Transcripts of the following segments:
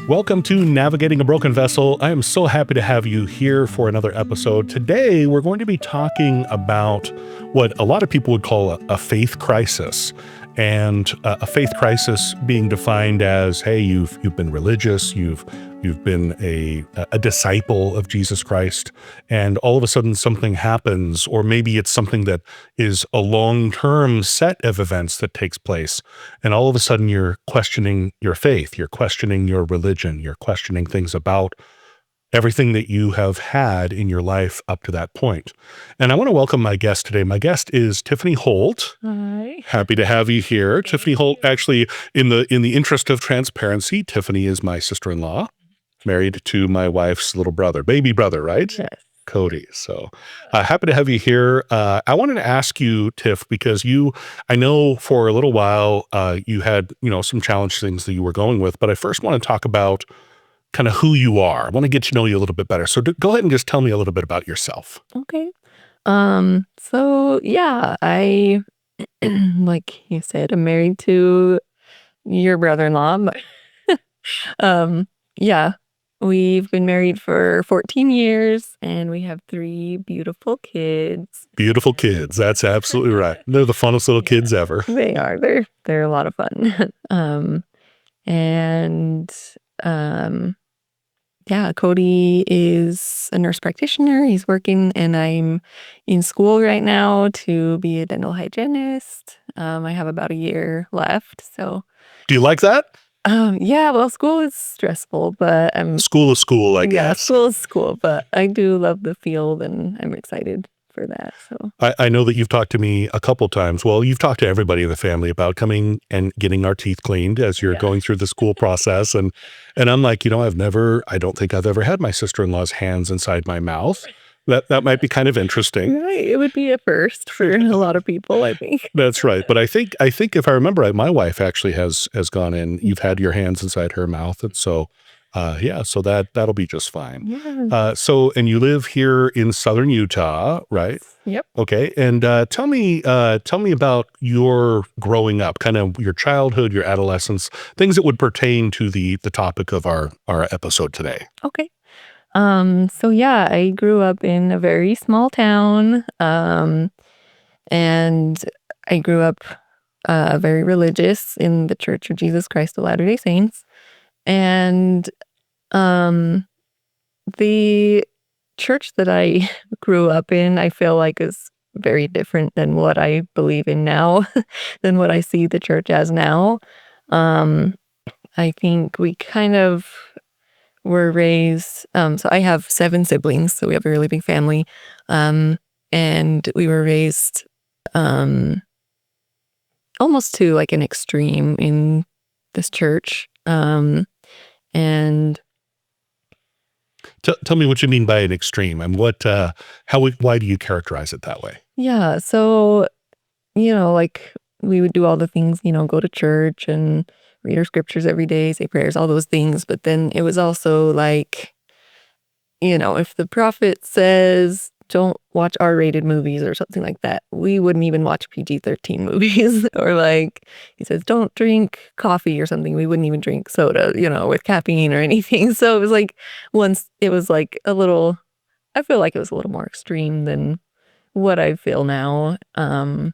Welcome to Navigating a Broken Vessel. I am so happy to have you here for another episode. Today, we're going to be talking about what a lot of people would call a faith crisis. And a faith crisis being defined as, hey, you've been religious, you've been a disciple of Jesus Christ, and all of a sudden something happens, or maybe it's something that is a long-term set of events that takes place, and all of a sudden you're questioning your faith, you're questioning your religion, you're questioning things about everything that you have had in your life up to that point. And I want to welcome my guest today. My guest is Tifani Holt. Hi. Happy to have you here. Tifani Holt, actually, in the interest of transparency, Tifani is my sister-in-law, married to my wife's little brother, baby brother, right? Yes. Cody. So happy to have you here. I wanted to ask you, Tiff, because I know for a little while you had, some challenge things that you were going with, but I first want to talk about kind of who you are. I want to get to know you a little bit better. So go ahead and just tell me a little bit about yourself. Okay. So yeah, I, like you said, I'm married to your brother-in-law. Yeah, we've been married for 14 years and we have 3 beautiful kids. Beautiful kids. That's absolutely right. They're the funnest little kids ever. They are. They're a lot of fun. Yeah, Cody is a nurse practitioner. He's working, and I'm in school right now to be a dental hygienist. I have about a year left. So, Do you like that? yeah, well, school is stressful, but School is school, I guess. school is school, but I do love the field, and I'm excited for that. So I know that you've talked to me a couple times. Well, you've talked to everybody in the family about coming and getting our teeth cleaned as you're going through the school process. And I'm like, I don't think I've ever had my sister-in-law's hands inside my mouth. That might be kind of interesting. right, it would be a first for a lot of people, I think. That's right. But I think if I remember right, my wife actually has gone in. You've had your hands inside her mouth. And so, so that'll be just fine. Yeah. And you live here in Southern Utah, right? Yep. Okay. And tell me about your growing up, kind of your childhood, your adolescence, things that would pertain to the topic of our episode today. Okay. So yeah, I grew up in a very small town, and I grew up very religious in the Church of Jesus Christ of Latter-day Saints. And the church that I grew up in, I feel like is very different than what I believe in now, than what I see the church as now. I think we kind of were raised, so I have 7 siblings, so we have a really big family. And we were raised almost to like an extreme in this church. And Tell me what you mean by an extreme, and why do you characterize it that way? yeah, so, like we would do all the things, go to church and read our scriptures every day, say prayers, all those things. But then it was also like, if the prophet says don't watch R-rated movies or something like that, we wouldn't even watch PG-13 movies. Or like he says don't drink coffee or something, we wouldn't even drink soda, with caffeine or anything. So it was like once it was like I feel like it was a little more extreme than what I feel now. But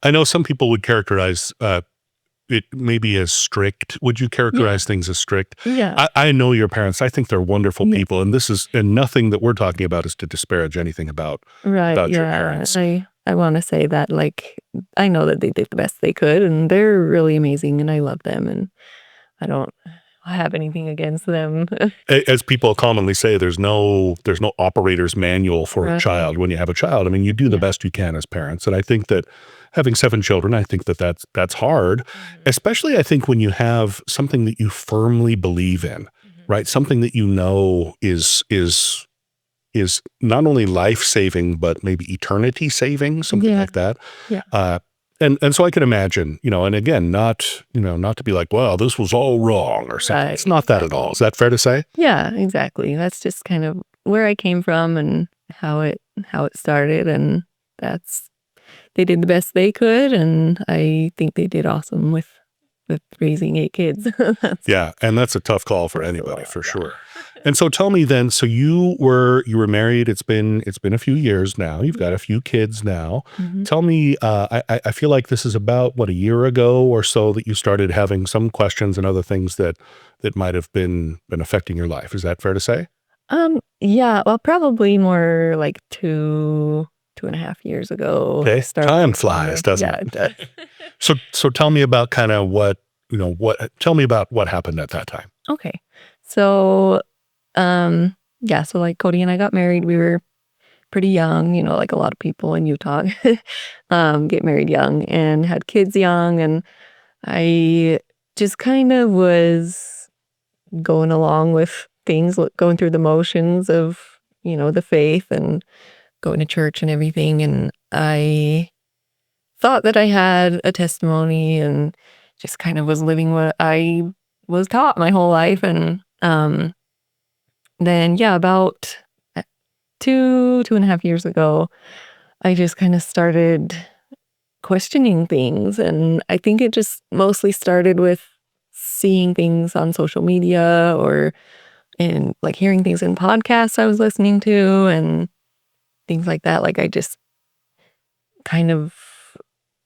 I know some people would characterize it maybe as strict. Would you characterize things as strict? yeah. I know your parents. I think they're wonderful people, and nothing that we're talking about is to disparage anything about Right. your Yeah. parents. I want to say that, like, I know that they did the best they could, and they're really amazing, and I love them, and I don't have anything against them. As people commonly say, there's no operator's manual for a Right. child when you have a child. I mean, you do the Yeah. best you can as parents, and I think that having 7 children, I think that's hard, especially I think when you have something that you firmly believe in, right? Something that is not only life-saving, but maybe eternity-saving, something like that. Yeah. And so I can imagine, and again, not to be like, well, this was all wrong or something. Right. It's not that at all. Is that fair to say? Yeah, exactly. That's just kind of where I came from and how it started, and they did the best they could, and I think they did awesome with with raising 8 kids. Yeah, and that's a tough call for anybody, for sure. And so tell me then, so you were married, it's been a few years now. You've got a few kids now. Mhm. Tell me, I feel like this is about, what, a year ago or so that you started having some questions and other things that might have been affecting your life. Is that fair to say? Yeah, well, probably more like 2.5 years ago. Okay. Started Time kind flies, of, doesn't yeah, it? it does. So tell me about kind of tell me about what happened at that time. Okay. So, yeah, so like Cody and I got married. We were pretty young, like a lot of people in Utah, get married young and had kids young. And I just kind of was going along with things, going through the motions of, the faith and going to church and everything. And I thought that I had a testimony and just kind of was living what I was taught my whole life. And then, yeah, about 2.5 years ago, I just kind of started questioning things. And I think it just mostly started with seeing things on social media or in like hearing things in podcasts I was listening to and things like that. Like I just kind of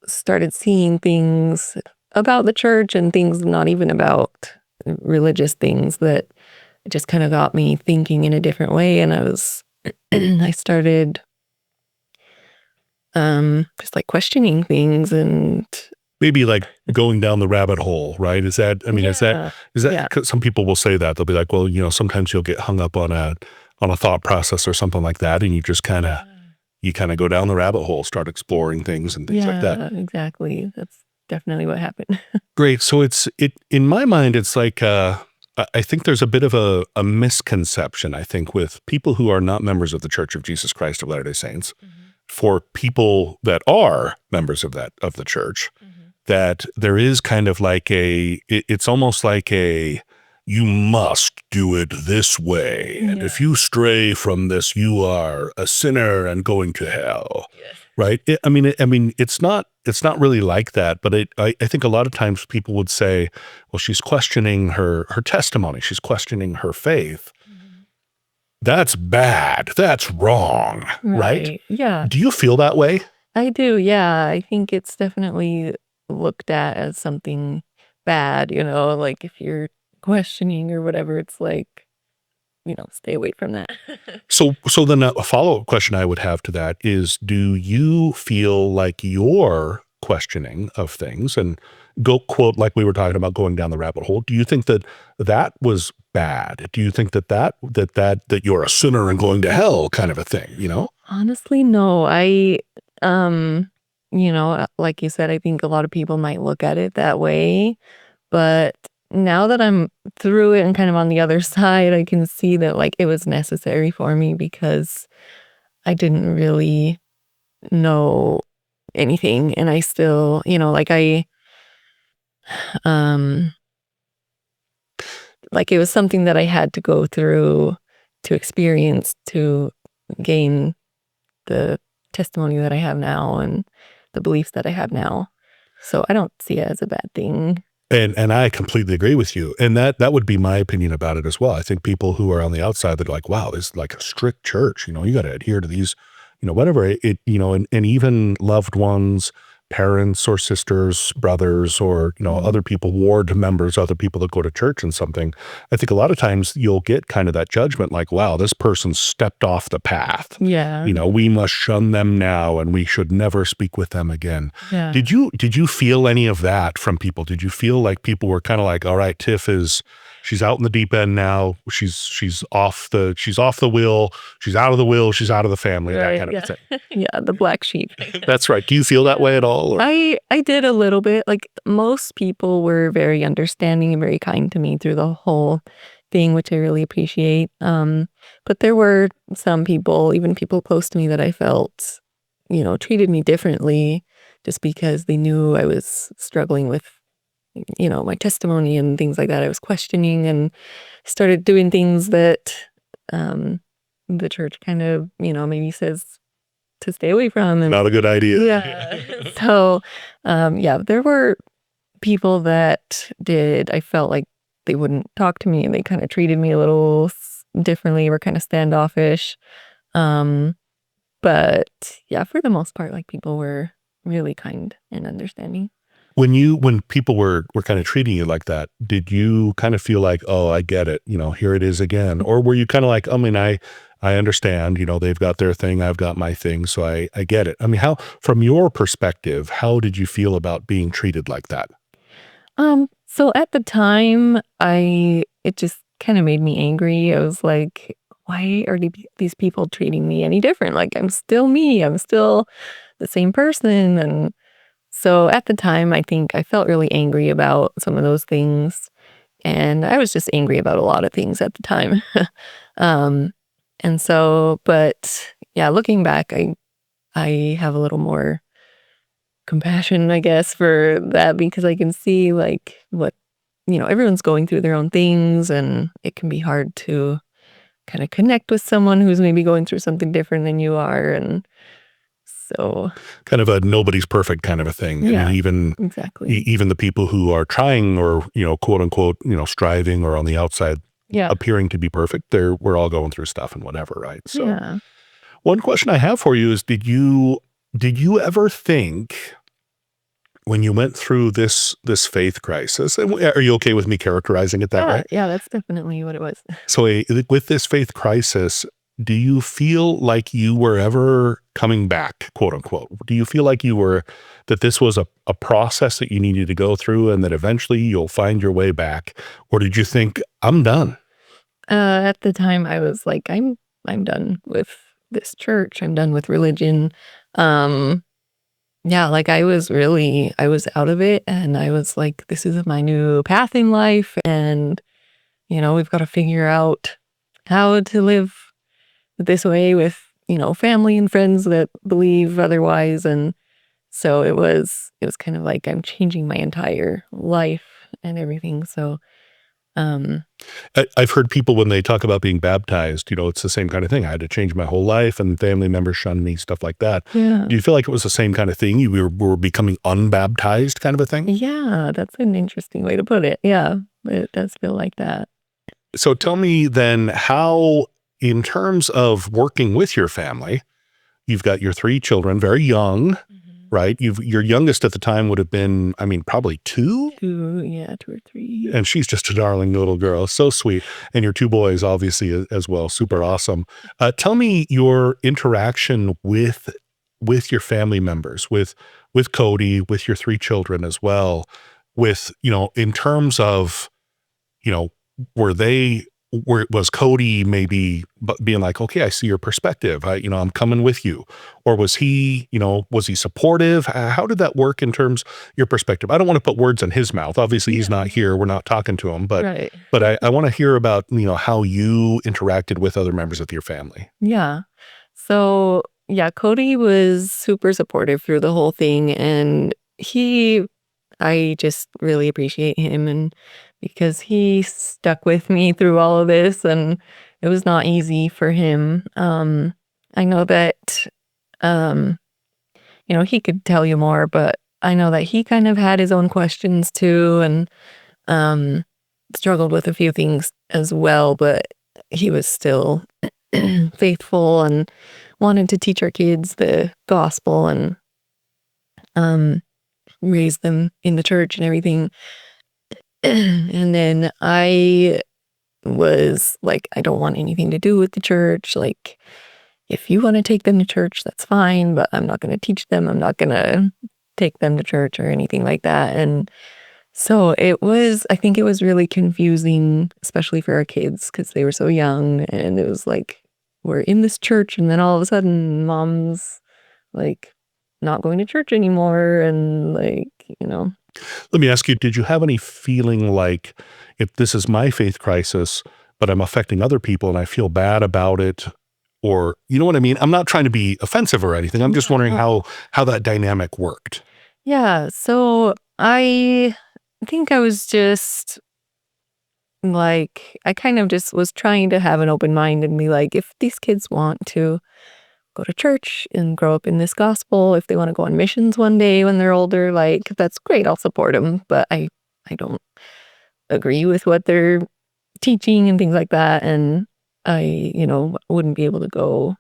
started seeing things about the church and things not even about religious things that just kind of got me thinking in a different way. And I started just like questioning things and Maybe like going down the rabbit hole, right? Is that, I mean, yeah, is yeah, that, 'cause some people will say that they'll be like, well, sometimes you'll get hung up on a thought process or something like that. And you just you kind of go down the rabbit hole, start exploring things and things like that. yeah, exactly. That's definitely what happened. Great. So in my mind, it's like, I think there's a bit of a misconception, I think, with people who are not members of the Church of Jesus Christ of Latter-day Saints, for people that are members of the church, that there is kind of like it's almost like you must do it this way. And if you stray from this, you are a sinner and going to hell. Yes. Right. I mean, it's not really like that. But I think a lot of times people would say, well, she's questioning her testimony. She's questioning her faith. That's bad. That's wrong. Right. Yeah, Do you feel that way? I do. Yeah, I think it's definitely looked at as something bad, like if you're questioning or whatever, it's like, stay away from that. So then a follow-up question I would have to that is, do you feel like your questioning of things, and go quote, like we were talking about going down the rabbit hole, do you think that was bad? Do you think that you're a sinner and going to hell kind of a thing? Honestly, no. Like you said, I think a lot of people might look at it that way, but now that I'm through it and kind of on the other side, I can see that like it was necessary for me because I didn't really know anything and I still, um like it was something that I had to go through to experience to gain the testimony that I have now and the beliefs that I have now. So I don't see it as a bad thing. And I completely agree with you. And that would be my opinion about it as well. I think people who are on the outside, they're like, wow, this is like a strict church. You got to adhere to these, whatever and even loved ones, parents or sisters, brothers, or, other people, ward members, other people that go to church and something. I think a lot of times you'll get kind of that judgment like, wow, this person stepped off the path. Yeah. We must shun them now and we should never speak with them again. Yeah. Did you feel any of that from people? Did you feel like people were kind of like, all right, she's out in the deep end now. She's off the wheel. She's out of the wheel. She's out of the family. That kind of thing. Yeah, the black sheep. That's right. Do you feel that way at all? Or? I did a little bit. Like most people were very understanding and very kind to me through the whole thing, which I really appreciate. But there were some people, even people close to me, that I felt, treated me differently just because they knew I was struggling with, my testimony and things like that. I was questioning and started doing things that the church kind of, maybe says to stay away from. And not a good idea. yeah. So, there were people that did, I felt like they wouldn't talk to me and they kind of treated me a little differently, were kind of standoffish. Um, but yeah, for the most part, like people were really kind and understanding. When people were kind of treating you like that, did you kind of feel like, oh, I get it, here it is again? Or were you kind of like, I mean, I understand, they've got their thing, I've got my thing, so I get it. I mean, from your perspective, how did you feel about being treated like that? So at the time, it just kind of made me angry. I was like, why are these people treating me any different? Like I'm still me, I'm still the same person. And so at the time, I think I felt really angry about some of those things. And I was just angry about a lot of things at the time. um, and so, but yeah, looking back, I have a little more compassion, I guess, for that because I can see like what, everyone's going through their own things and it can be hard to kind of connect with someone who's maybe going through something different than you are. And so, Kind of a nobody's perfect kind of a thing. And yeah, even exactly. even the people who are trying or, quote unquote, striving or on the outside Yeah. appearing to be perfect, we're all going through stuff and whatever, right? So Yeah. one question I have for you is did you ever think when you went through this faith crisis, and are you okay with me characterizing it that Yeah. way? Yeah. That's definitely what it was. So with this faith crisis, do you feel like you were ever coming back, quote unquote? Do you feel like that this was a process that you needed to go through and that eventually you'll find your way back? Or did you think, I'm done? At the time I was like, I'm done with this church. I'm done with religion. Um, yeah, like I was out of it and I was like, this is my new path in life. And, we've got to figure out how to live this way with, family and friends that believe otherwise. And so it was kind of like I'm changing my entire life and everything. So, um, I've heard people when they talk about being baptized, it's the same kind of thing. I had to change my whole life and family members shunned me, stuff like that. yeah. Do you feel like it was the same kind of thing? You were becoming unbaptized kind of a thing? Yeah, that's an interesting way to put it. Yeah, it does feel like that. So tell me then how, in terms of working with your family, you've got your three children, very young, Mhm. right? Your youngest at the time would have been, I mean, probably two, 2 or 3. and she's just a darling little girl, so sweet. And your two boys, obviously, as well, super awesome. Tell me your interaction with your family members, with Cody, with your three children as well, with in terms of you know, were they was Cody maybe being like, okay, I see your perspective. I'm coming with you. Or was was he supportive? How did that work in terms your perspective? I don't want to put words in his mouth. Obviously he's Yeah. not here. We're not talking to him, but, Right. but I want to hear about, how you interacted with other members of your family. Yeah. So, yeah, Cody was super supportive through the whole thing, and I just really appreciate him and because he stuck with me through all of this, and it was not easy for him. I know that, um he could tell you more, but I know that he kind of had his own questions too and um struggled with a few things as well, but he was still faithful and wanted to teach our kids the gospel and um raise them in the church and everything. And then I was like, I don't want anything to do with the church. Like, if you want to take them to church, that's fine, but I'm not going to teach them. I'm not going to take them to church or anything like that. And so I think it was really confusing, especially for our kids because they were so young. And it was like, we're in this church, and then all of a sudden, mom's like not going to church anymore. And like, Let me ask you, did you have any feeling like if this is my faith crisis, but I'm affecting other people and I feel bad about it? Or, you know what I mean? I'm not trying to be offensive or anything. I'm just wondering yeah. how that dynamic worked. Yeah. So I think I was just like, I kind of just was trying to have an open mind and be like, if these kids want to go to church and grow up in this gospel. If they want to go on missions one day when they're older, like, that's great. I'll support them. But I don't agree with what they're teaching and things like that. And I, wouldn't be able to go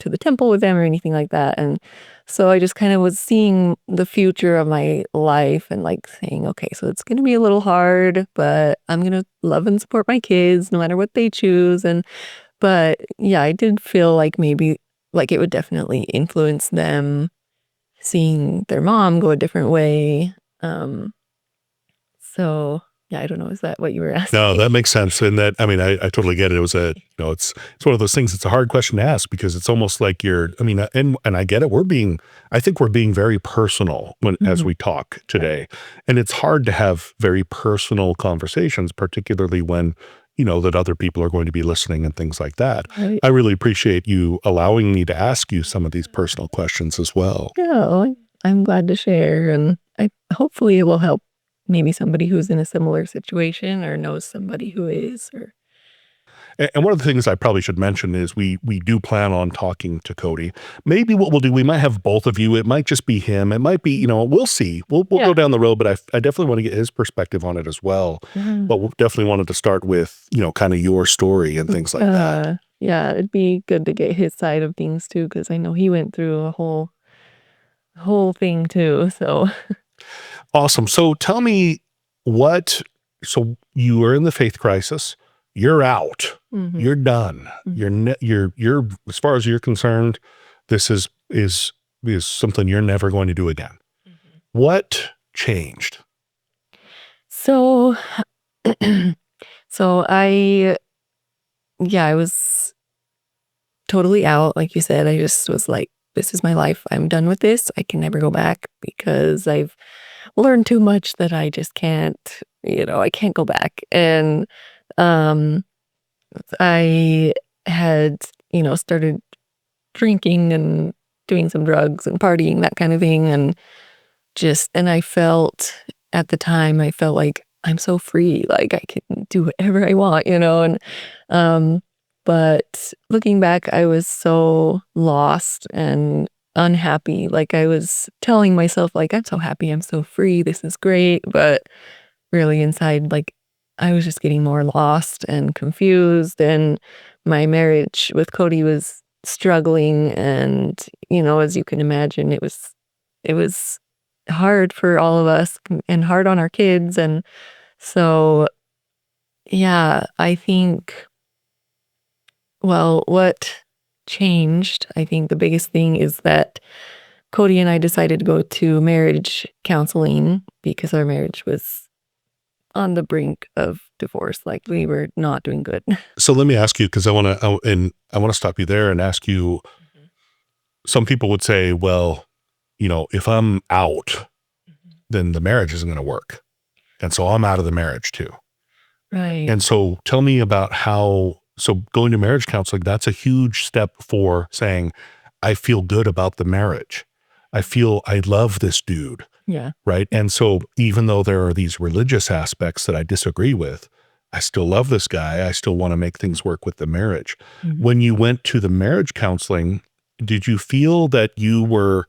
to the temple with them or anything like that. And so I just kind of was seeing the future of my life and like saying, okay, so it's going to be a little hard, but I'm going to love and support my kids no matter what they choose. But yeah, I did feel like maybe like it would definitely influence them seeing their mom go a different way. So yeah, I don't know. Is that what you were asking? No, that makes sense. And that, I mean, I totally get it. It was it's one of those things. It's a hard question to ask because it's almost like and I get it. I think we're being very personal as we talk today. And it's hard to have very personal conversations, particularly when, that other people are going to be listening and things like that. Right. I really appreciate you allowing me to ask you some of these personal questions as well. Yeah, I'm glad to share. And hopefully it will help maybe somebody who's in a similar situation or knows somebody who is. And one of the things I probably should mention is we do plan on talking to Cody. Maybe what we'll do, we might have both of you. It might just be him. It might be, we'll see. We'll go down the road, but I definitely want to get his perspective on it as well. But we definitely wanted to start with, kind of your story and things like that. Yeah, it'd be good to get his side of things too, because I know he went through a whole thing too. So Awesome. So tell me so you are in the faith crisis. You're out. You're done. You're as far as you're concerned, this is something you're never going to do again. What changed? So I was totally out. Like you said, I just was like, this is my life. I'm done with this. I can never go back because I've learned too much that I just can't, I can't go back. And I had, started drinking and doing some drugs and partying, that kind of thing. And I felt at the time, I felt like I'm so free, like I can do whatever I want, but looking back, I was so lost and unhappy. Like I was telling myself, like, I'm so happy, I'm so free, this is great. But really inside, like, I was just getting more lost and confused. And my marriage with Cody was struggling. And, as you can imagine, it was hard for all of us and hard on our kids. And so, yeah, I think, well, what changed, I think the biggest thing is that Cody and I decided to go to marriage counseling because our marriage was on the brink of divorce. Like we were not doing good. So let me ask you, because I want to stop you there and ask you, some people would say, well, if I'm out, then the marriage isn't going to work. And so I'm out of the marriage too. Right. And so tell me about so going to marriage counseling, that's a huge step for saying, I feel good about the marriage. I love this dude. Yeah. Right. And so even though there are these religious aspects that I disagree with, I still love this guy. I still want to make things work with the marriage. When you went to the marriage counseling, did you feel that you were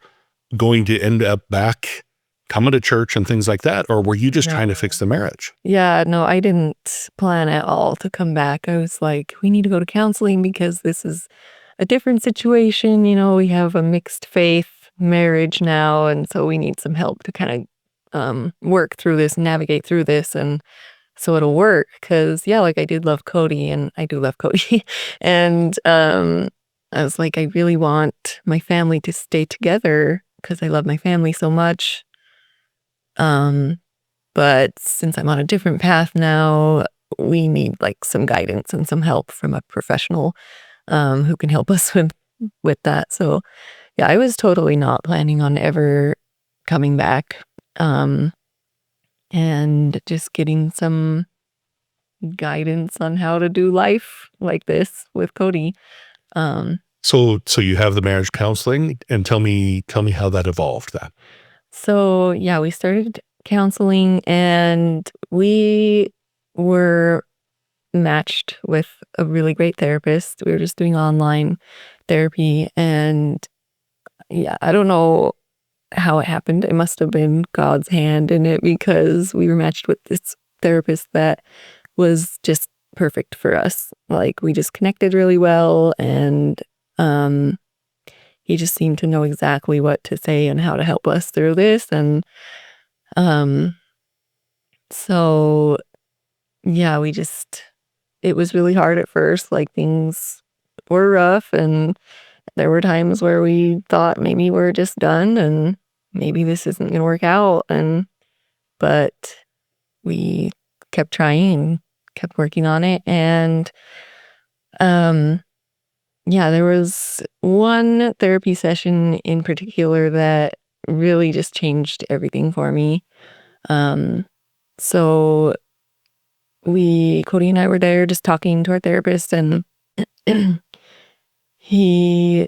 going to end up back coming to church and things like that? Or were you just trying to fix the marriage? Yeah, no, I didn't plan at all to come back. I was like, we need to go to counseling because this is a different situation. We have a mixed faith marriage now. And so we need some help to kind of work through this, navigate through this. And so it'll work. Cause yeah, like I did love Cody and I do love Cody. And I was like, I really want my family to stay together because I love my family so much. But since I'm on a different path now, we need like some guidance and some help from a professional who can help us with that. So yeah, I was totally not planning on ever coming back. And just getting some guidance on how to do life like this with Cody. So you have the marriage counseling, and tell me how that evolved then. So yeah, we started counseling and we were matched with a really great therapist. We were just doing online therapy. And yeah, I don't know how it happened. It must have been God's hand in it, because we were matched with this therapist that was just perfect for us. Like, we just connected really well, and he just seemed to know exactly what to say and how to help us through this. And so yeah, it was really hard at first. Like, things were rough, and there were times where we thought maybe we're just done and maybe this isn't going to work out. But we kept trying and kept working on it. And, yeah, there was one therapy session in particular that really just changed everything for me. So Cody and I were there just talking to our therapist, and he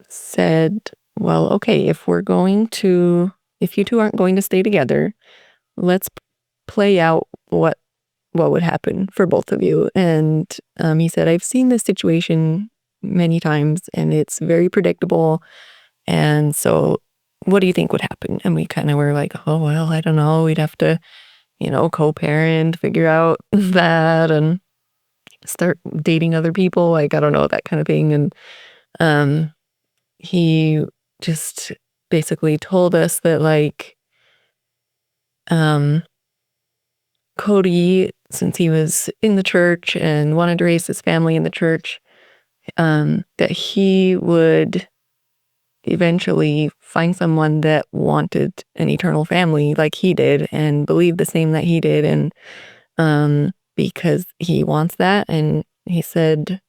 said, well, okay, if you two aren't going to stay together, let's play out what would happen for both of you. And he said, I've seen this situation many times and it's very predictable. And so what do you think would happen? And we kind of were like, oh, well, I don't know. We'd have to, co-parent, figure out that, and start dating other people. Like, I don't know, that kind of thing. And he just basically told us that, like, Cody, since he was in the church and wanted to raise his family in the church, that he would eventually find someone that wanted an eternal family like he did and believed the same that he did. And because he wants that, and he said,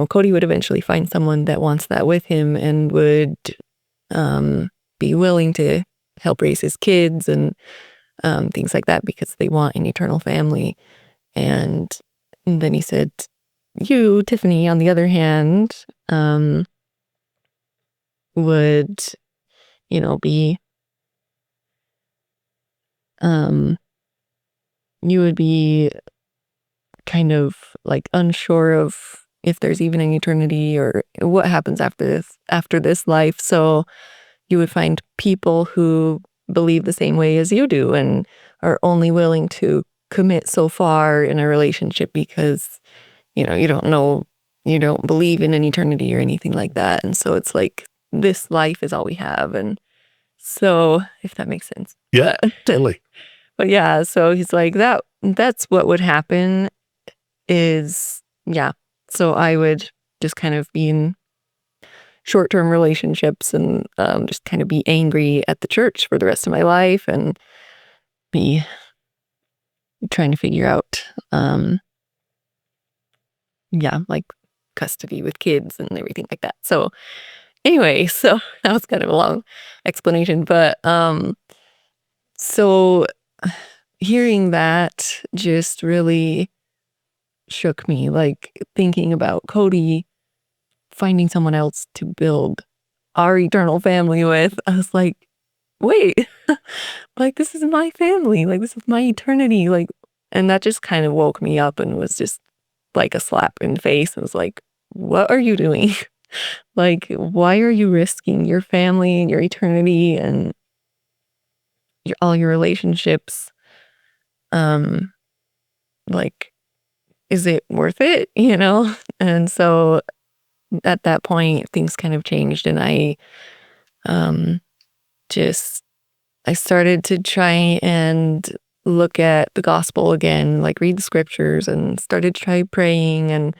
Cody would eventually find someone that wants that with him and would be willing to help raise his kids and things like that, because they want an eternal family. And then he said, you, Tiffany, on the other hand, would, be, you would be kind of like unsure of if there's even an eternity or what happens after this life. So you would find people who believe the same way as you do and are only willing to commit so far in a relationship because, you don't believe in an eternity or anything like that. And so it's like, this life is all we have. And so, if that makes sense. Yeah, totally. But yeah, so he's like, that's what would happen is, yeah. So I would just kind of be in short-term relationships and just kind of be angry at the church for the rest of my life and be trying to figure out, like custody with kids and everything like that. So anyway, so that was kind of a long explanation, but so hearing that just really shook me, like thinking about Cody finding someone else to build our eternal family with. I was like, wait, like, this is my family, like, this is my eternity, like, and that just kind of woke me up and was just like a slap in the face. I was like, what are you doing? Like, why are you risking your family and your eternity and all your relationships? Like, is it worth it? And so at that point, things kind of changed, and I just I started to try and look at the gospel again, like read the scriptures, and started to try praying. And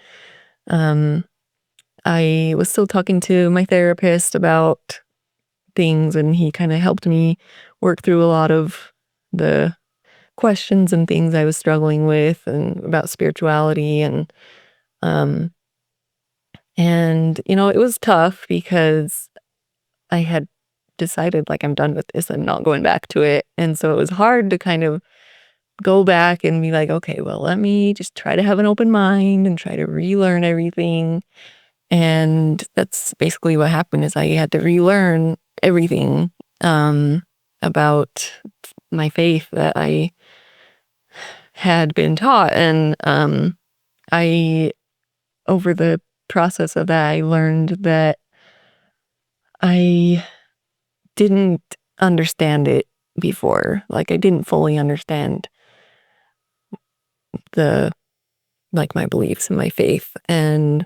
I was still talking to my therapist about things, and he kind of helped me work through a lot of the questions and things I was struggling with and about spirituality. And it was tough because I had decided, like, I'm done with this. I'm not going back to it. And so it was hard to kind of go back and be like, okay, well, let me just try to have an open mind and try to relearn everything. And that's basically what happened, is I had to relearn everything about my faith that I had been taught. And I, over the process of that, I learned that I didn't understand it before. Like, I didn't fully understand the my beliefs and my faith, and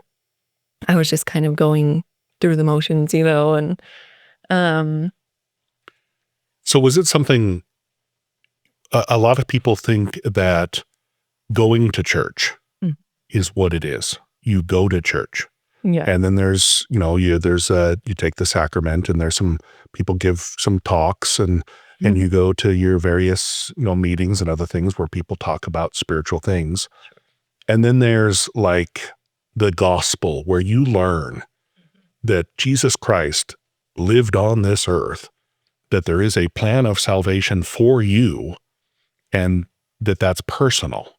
I was just kind of going through the motions, and um So was it something a lot of people think that going to church Mm. is what it is. You go to church. yeah. And then there's, you take the sacrament and there's some people give some talks and you go to your various, meetings and other things where people talk about spiritual things. And then there's like the gospel where you learn that Jesus Christ lived on this earth, that there is a plan of salvation for you and that's personal.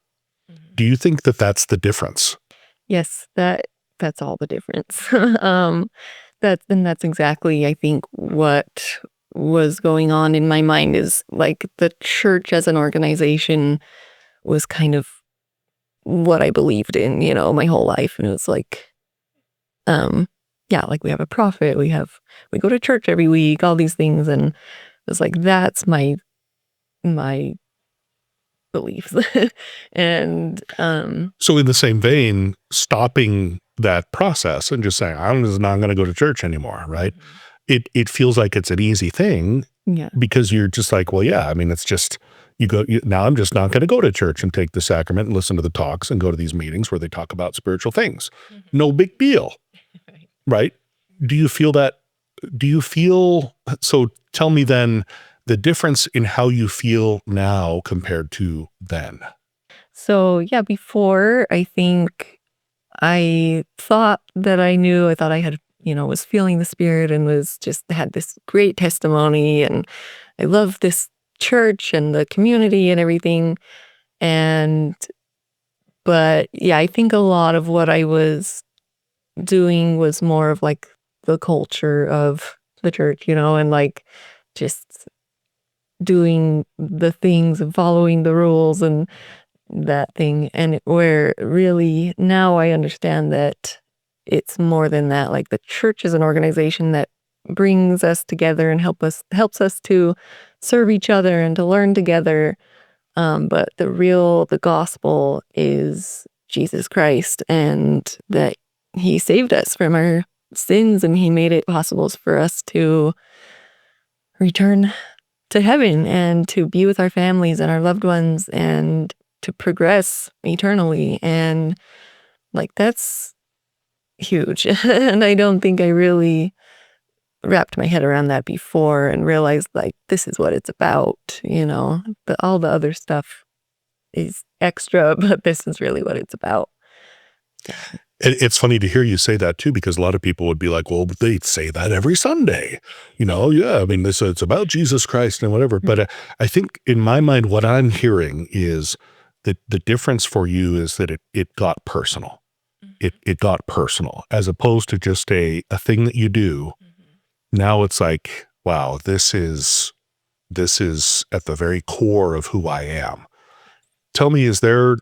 Do you think that that's the difference? Yes, that's all the difference. That's exactly, I think, what was going on in my mind is like the church as an organization was kind of what I believed in, my whole life. And it was like, yeah, like we have a prophet, we go to church every week, all these things. And it was like, that's my beliefs. And, So in the same vein, stopping that process and just saying, I'm just not going to go to church anymore, right? It feels like it's an easy thing yeah, because you're just like, well, yeah, I mean, it's just, now I'm just not going to go to church and take the sacrament and listen to the talks and go to these meetings where they talk about spiritual things. No big deal, right? Do you feel that? So tell me then the difference in how you feel now compared to then. So yeah, before I think I thought that I knew, I thought I had, was feeling the spirit and was just had this great testimony and I love this church and the community and everything. And, but yeah, I think a lot of what I was doing was more of like the culture of the church, and like just doing the things and following the rules and that thing. And where really now I understand that it's more than that. Like the church is an organization that brings us together and helps us to serve each other and to learn together. But the gospel is Jesus Christ and that he saved us from our sins and he made it possible for us to return to heaven and to be with our families and our loved ones and to progress eternally. And like, that's huge. And I don't think I really wrapped my head around that before and realized like, this is what it's about, but all the other stuff is extra, but this is really what it's about. It's funny to hear you say that too, because a lot of people would be like, well, they say that every Sunday, yeah, I mean, it's about Jesus Christ and whatever. But I think in my mind, what I'm hearing is that the difference for you is that it got personal. It got personal as opposed to just a thing that you do. Now it's like, wow, this is at the very core of who I am. Tell me, is there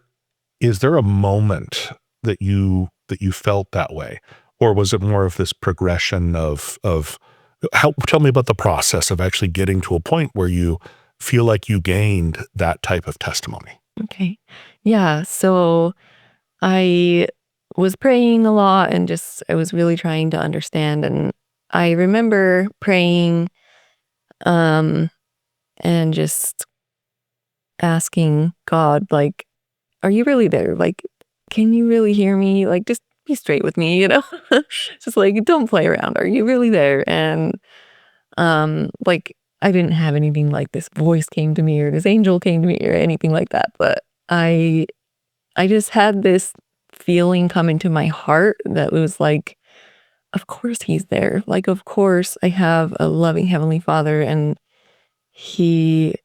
a moment that you felt that way, or was it more of this progression of tell me about the process of actually getting to a point where you feel like you gained that type of testimony? Okay. Yeah. So I was praying a lot and I was really trying to understand. And I remember praying, and just asking God, like, are you really there? Like, can you really hear me? Like, just be straight with me, just like, don't play around. Are you really there? And, like, I didn't have anything like this voice came to me or this angel came to me or anything like that. But I just had this feeling come into my heart that was like, of course he's there. Like, of course I have a loving Heavenly Father and he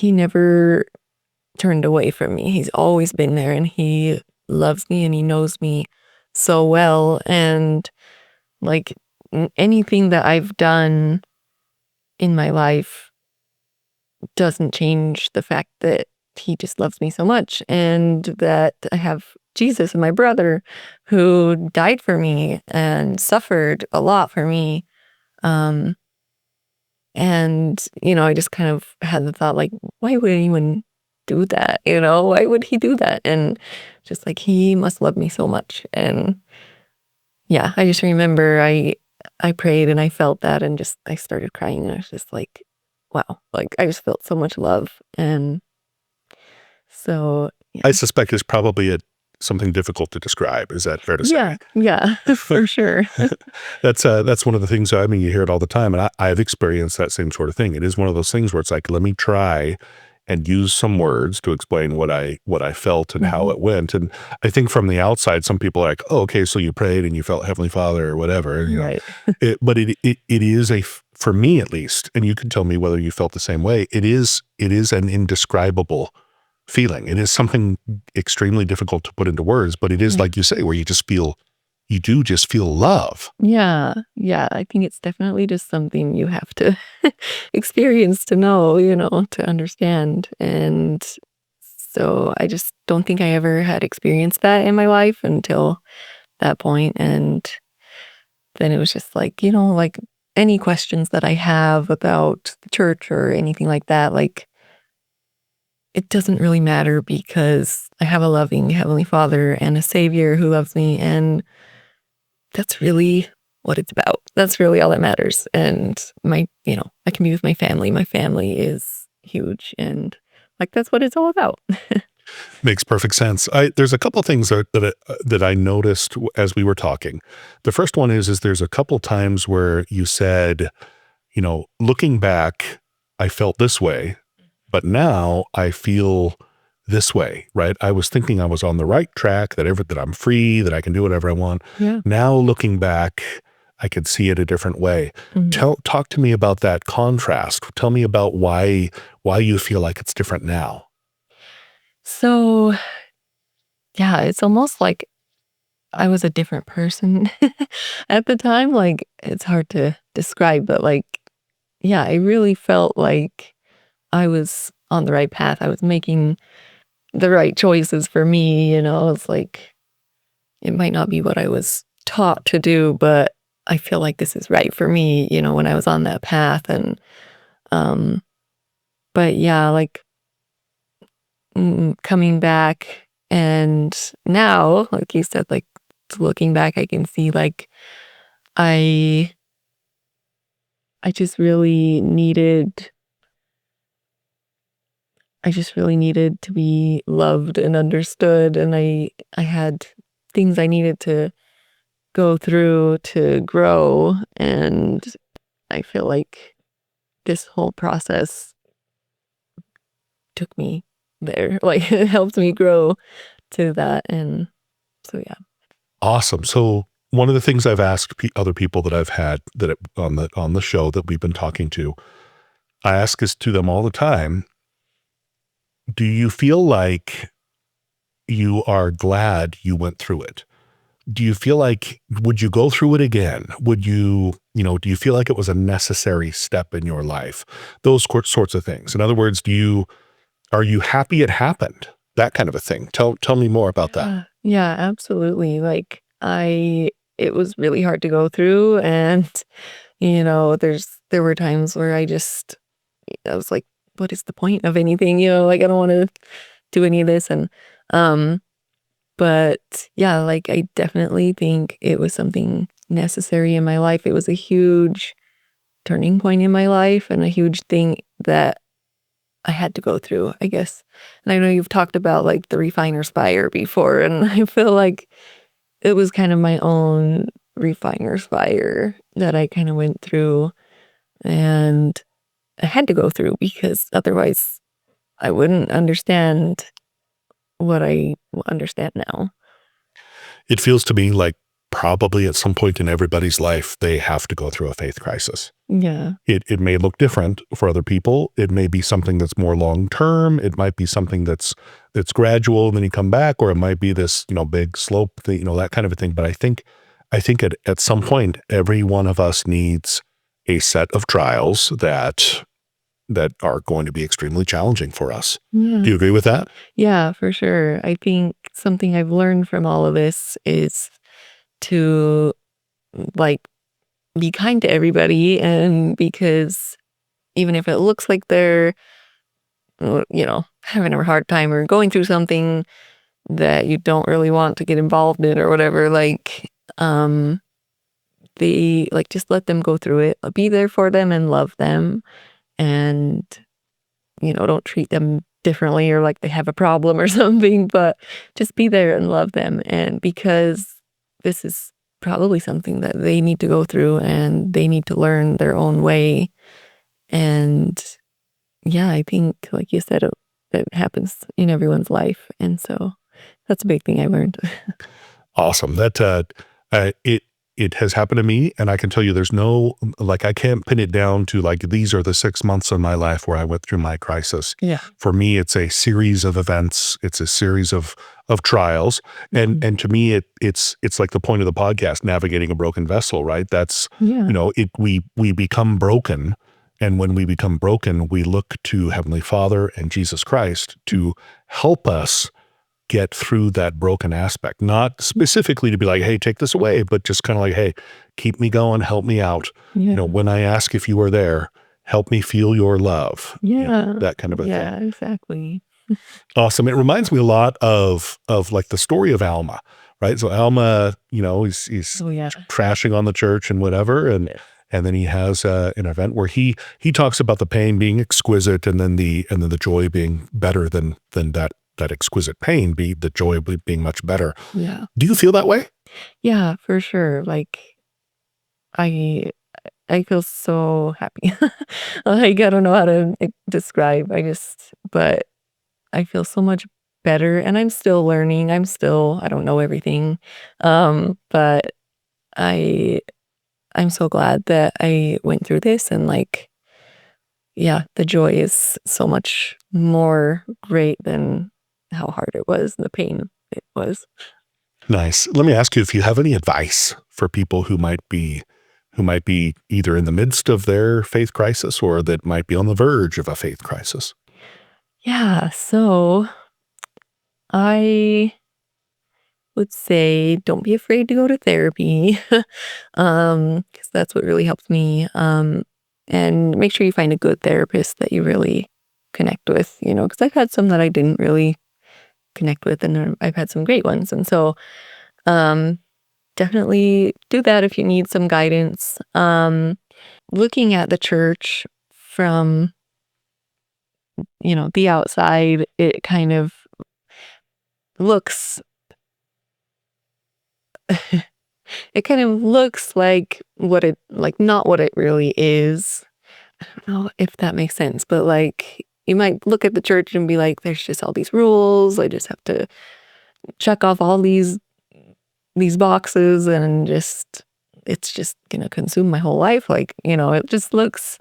never turned away from me. He's always been there and he loves me and he knows me so well. And like anything that I've done in my life doesn't change the fact that he just loves me so much and that I have Jesus and my brother who died for me and suffered a lot for me. Um, and, I just kind of had the thought, like, why would anyone do that? Why would he do that? And just like, he must love me so much. And yeah, I just remember I prayed and I felt that and just I started crying and I was just like, wow, like I just felt so much love. And so I suspect it's probably something difficult to describe. Is that fair to say? yeah, for sure. That's one of the things. I mean, you hear it all the time, and I've experienced that same sort of thing. It is one of those things where it's like, let me try and use some words to explain what I felt and how Mhm. it went. And I think from the outside, some people are like, "Oh, okay, so you prayed and you felt Heavenly Father or whatever," Right. But it is for me at least, and you can tell me whether you felt the same way. It is an indescribable feeling. It is something extremely difficult to put into words, but it is Yeah. like you say, where you do just feel love. Yeah. Yeah. I think it's definitely just something you have to experience to know, to understand. And so I just don't think I ever had experienced that in my life until that point. And then it was just like, like any questions that I have about the church or anything like that, like it doesn't really matter because I have a loving Heavenly Father and a Savior who loves me. And that's really what it's about. That's really all that matters. And I can be with my family. My family is huge. And like, that's what it's all about. Makes perfect sense. There's a couple things that I noticed as we were talking. The first one is there's a couple times where you said, looking back, I felt this way, but now I feel this way, right? I was thinking I was on the right track, that I'm free, that I can do whatever I want. Yeah. Now looking back, I could see it a different way. Mhm. Talk to me about that contrast. Tell me about why you feel like it's different now. So, yeah, it's almost like I was a different person at the time. Like, it's hard to describe, but like, yeah, I really felt like I was on the right path. I was making the right choices for me. It's like, it might not be what I was taught to do, but I feel like this is right for me, when I was on that path. And, um, but yeah, like coming back and now, like you said, like looking back, I can see like I, I just really needed, I just really needed to be loved and understood. And I had things I needed to go through to grow. And I feel like this whole process took me there. Like it helped me grow to that. And so, yeah. Awesome. So one of the things I've asked other people that I've had on the show that we've been talking to, I ask this to them all the time. Do you feel like you are glad you went through it? Do you feel like, would you go through it again? Would you, do you feel like it was a necessary step in your life? Those sorts of things. In other words, are you happy it happened? That kind of a thing. Tell me more about that. Yeah, absolutely. Like it was really hard to go through. And, there were times where I was like, what is the point of anything? Like I don't want to do any of this. And, um, but yeah, like I definitely think it was something necessary in my life. It was a huge turning point in my life and a huge thing that I had to go through, I guess. And I know you've talked about like the refiner's fire before, and I feel like it was kind of my own refiner's fire that I kind of went through and I had to go through because otherwise I wouldn't understand what I understand now. It feels to me like probably at some point in everybody's life, they have to go through a faith crisis. Yeah. It may look different for other people. It may be something that's more long term. It might be something that's gradual, and then you come back, or it might be this big slope, that kind of a thing. But I think at some point, every one of us needs a set of trials that are going to be extremely challenging for us. Yeah. Do you agree with that? Yeah, for sure. I think something I've learned from all of this is to like be kind to everybody, and because even if it looks like they're having a hard time or going through something that you don't really want to get involved in or whatever, they just let them go through it, be there for them and love them, and don't treat them differently or like they have a problem or something, but just be there and love them. And because this is probably something that they need to go through and they need to learn their own way. And yeah, I think like you said, it happens in everyone's life. And so that's a big thing I learned. Awesome. It has happened to me, and I can tell you there's no, I can't pin it down to these are the 6 months of my life where I went through my crisis. Yeah. For me, it's a series of events. It's a series of trials. And to me, it's like the point of the podcast, navigating a broken vessel, right? That's, we become broken. And when we become broken, we look to Heavenly Father and Jesus Christ to help us get through that broken aspect, not specifically to be like, hey, take this away, but just kind of like, hey, keep me going, help me out. Yeah. When I ask if you are there, help me feel your love. Yeah. That kind of a thing. Yeah, exactly. Awesome. It reminds me a lot of the story of Alma, right? So Alma, he's crashing on the church and whatever. And then he has an event where he talks about the pain being exquisite and then the joy being better than that exquisite pain, the joy being much better. Yeah. Do you feel that way? Yeah, for sure. I feel so happy. I don't know how to describe. But I feel so much better, and I'm still learning. I don't know everything. But I'm so glad that I went through this, and the joy is so much more great than how hard it was, the pain it was. Nice. Let me ask you if you have any advice for people who might be either in the midst of their faith crisis or that might be on the verge of a faith crisis. Yeah, so I would say don't be afraid to go to therapy, because that's what really helped me. And make sure you find a good therapist that you really connect with, because I've had some that I didn't really connect with, and I've had some great ones. And so definitely do that if you need some guidance. Looking at the church from, the outside, it kind of looks like not what it really is. I don't know if that makes sense, but you might look at the church and be like, there's just all these rules. I just have to check off all these boxes, and it's just gonna consume my whole life. It just looks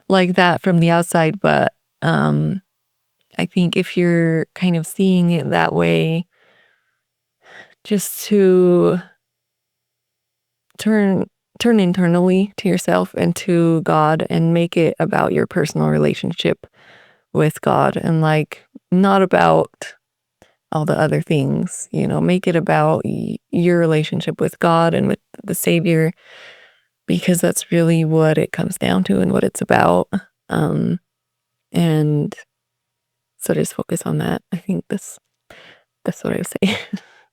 like that from the outside. But I think if you're kind of seeing it that way, just to turn internally to yourself and to God and make it about your personal relationship with God, and not about all the other things. Make it about your relationship with God and with the Savior, because that's really what it comes down to and what it's about. And so just focus on that. I think that's what I would say.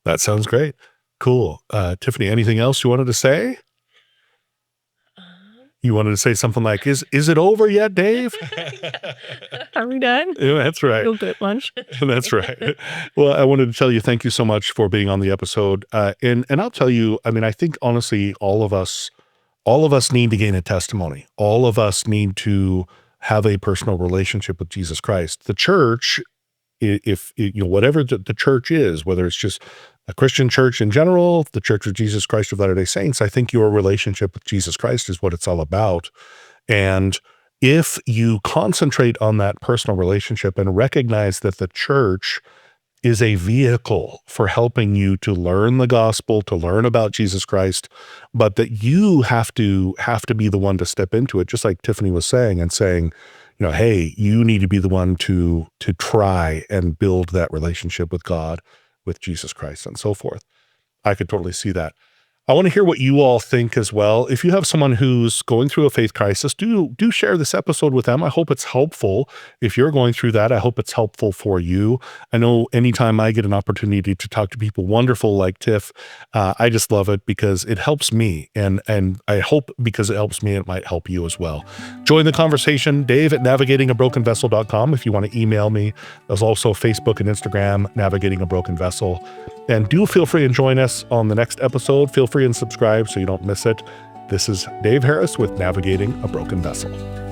That sounds great. Cool. Tifani, anything else you wanted to say? You wanted to say something like, is it over yet, Dave? Are we done? Yeah, that's right. Go get lunch. That's right. Well, I wanted to tell you, thank you so much for being on the episode. And I'll tell you, I think honestly, all of us need to gain a testimony. All of us need to have a personal relationship with Jesus Christ. The church, if whatever the church is, whether it's just a Christian church in general, the Church of Jesus Christ of Latter-day Saints, I think your relationship with Jesus Christ is what it's all about. And if you concentrate on that personal relationship and recognize that the church is a vehicle for helping you to learn the gospel, to learn about Jesus Christ, but that you have to be the one to step into it, just like Tifani was saying, and saying, hey, you need to be the one to try and build that relationship with God. with Jesus Christ and so forth. I could totally see that. I want to hear what you all think as well. If you have someone who's going through a faith crisis, do share this episode with them. I hope it's helpful. If you're going through that, I hope it's helpful for you. I know anytime I get an opportunity to talk to people wonderful like Tiff, I just love it because it helps me. And I hope because it helps me, it might help you as well. Join the conversation, Dave@navigatingabrokenvessel.com if you want to email me. There's also Facebook and Instagram, Navigating a Broken Vessel. And do feel free and join us on the next episode. Feel free and subscribe so you don't miss it. This is Dave Harris with Navigating a Broken Vessel.